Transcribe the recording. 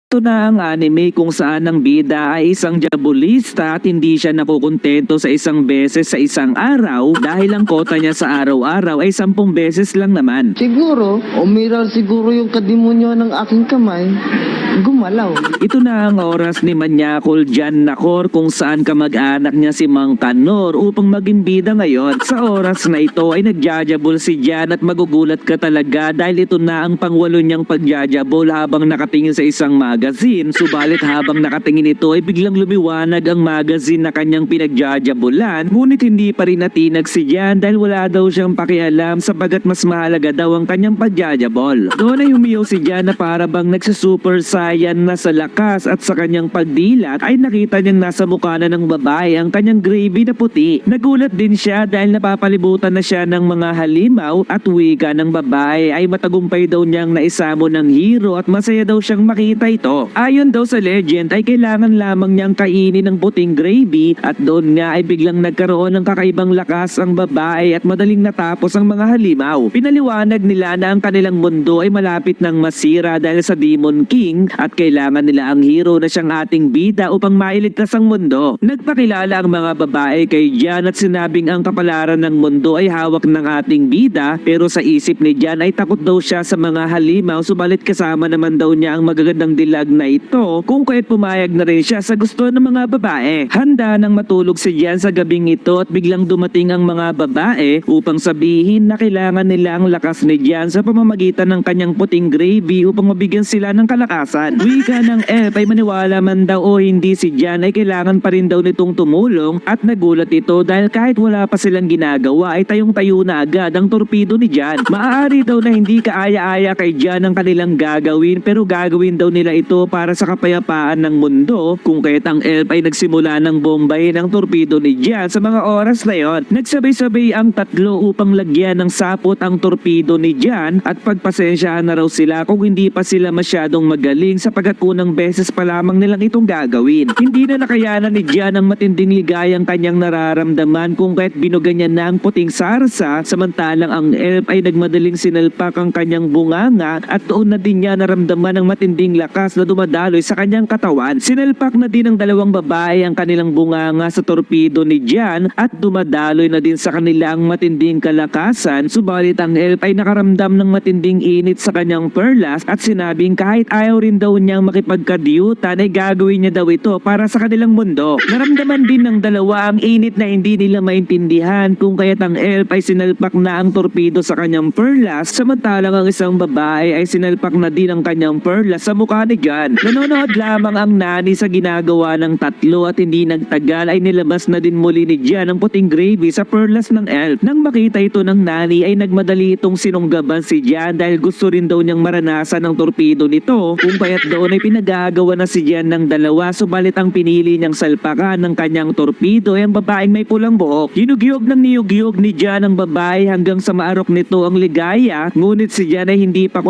Ito na ang anime kung saan ang bida ay isang diabolista at hindi siya nakukontento sa isang beses sa isang araw dahil ang kota niya sa araw-araw ay 10 beses lang naman. Siguro, umiral siguro yung kadimonyo ng aking kamay. Gumalaw. Ito na ang oras ni Manyakol Jan Nakor kung saan kamag-anak niya si Mang Kanor upang maging bida ngayon. Sa oras na ito ay nagjajabol si Jan at magugulat ka talaga dahil ito na ang pangwalo niyang pagjajabol habang nakatingin sa isang magazine. Subalit habang nakatingin ito ay biglang lumiwanag ang magazine na kanyang pinagjajabolan. Ngunit hindi pa rin natinag si Jan dahil wala daw siyang pakialam sapagat mas mahalaga daw ang kanyang pagjajabol. Doon ay humiyaw si Jan na para bang nagsusuper saiyan na sa lakas at sa kanyang pagdilat ay nakita niyang nasa mukha na ng babae ang kanyang gravy na puti. Nagulat din siya dahil napapalibutan na siya ng mga halimaw at wika ng babae ay matagumpay daw niyang naisamo ng hero at masaya daw siyang makita ito. Ayon daw sa legend ay kailangan lamang niyang kainin ng puting gravy at doon nga ay biglang nagkaroon ng kakaibang lakas ang babae at madaling natapos ang mga halimaw. Pinaliwanag nila na ang kanilang mundo ay malapit ng masira dahil sa Demon King at kailangan nila ang hero na siyang ating bida upang mailigtas ang mundo. Nagpakilala ang mga babae kay Jan at sinabing ang kapalaran ng mundo ay hawak ng ating bida pero sa isip ni Jan ay takot daw siya sa mga halimaw subalit kasama naman daw niya ang magagandang dilag na ito kung kaya't pumayag na rin siya sa gusto ng mga babae. Handa nang matulog si Jan sa gabing ito at biglang dumating ang mga babae upang sabihin na kailangan nila ang lakas ni Jan sa pamamagitan ng kanyang puting gravy upang mabigyan sila ng kalakasan. Wika ng elf ay maniwala man daw o hindi si Jan ay kailangan pa rin daw nitong tumulong at nagulat ito dahil kahit wala pa silang ginagawa ay tayong-tayo na agad ang torpedo ni Jan. Maaari daw na hindi kaaya-aya kay Jan ang kanilang gagawin pero gagawin daw nila ito para sa kapayapaan ng mundo kung kaya't ang elf ay nagsimula ng bombayin ang torpedo ni Jan sa mga oras na yon. Nagsabay-sabay ang tatlo upang lagyan ng sapot ang torpedo ni Jan at pagpasensyahan na raw sila kung hindi pa sila masyadong magaling sapagkat unang beses pa lamang nilang itong gagawin. Hindi na nakayanan ni Jan ang matinding ligayang kanyang nararamdaman kung kaya't binugan niya na ang puting sarsa samantalang ang elf ay nagmadaling sinalpak ang kanyang bunganga at doon na din niya naramdaman ang matinding lakas na dumadaloy sa kanyang katawan. Sinalpak na din ng dalawang babae ang kanilang bunganga sa torpedo ni Jan at dumadaloy na din sa kanilang matinding kalakasan subalit ang elf ay nakaramdam ng matinding init sa kanyang perlas at sinabing kahit ayaw rin daw niyang makipagkadiyutan ay gagawin niya daw ito para sa kanilang mundo. Naramdaman din ng dalawa ang init na hindi nila maintindihan kung kaya't ang elf ay sinalpak na ang torpedo sa kanyang perlas samantalang ang isang babae ay sinalpak na din ang kanyang perlas sa mukha ni Jan. Nanonood lamang ang nani sa ginagawa ng tatlo at hindi nagtagal ay nilabas na din muli ni Jan ang puting gravy sa perlas ng elf. Nang makita ito ng nani ay nagmadali itong sinunggaban si Jan dahil gusto rin daw niyang maranasan ang torpedo nito kung kaya't doon ay pinag-aagawan na si Jan ng dalawa subalit ang pinili niyang salpakan ng kanyang torpedo ay ang babaeng may pulang buhok. Ginugyog ng niyugyog ni Jan ang babae hanggang sa maarok nito ang ligaya ngunit si Jan ay hindi pa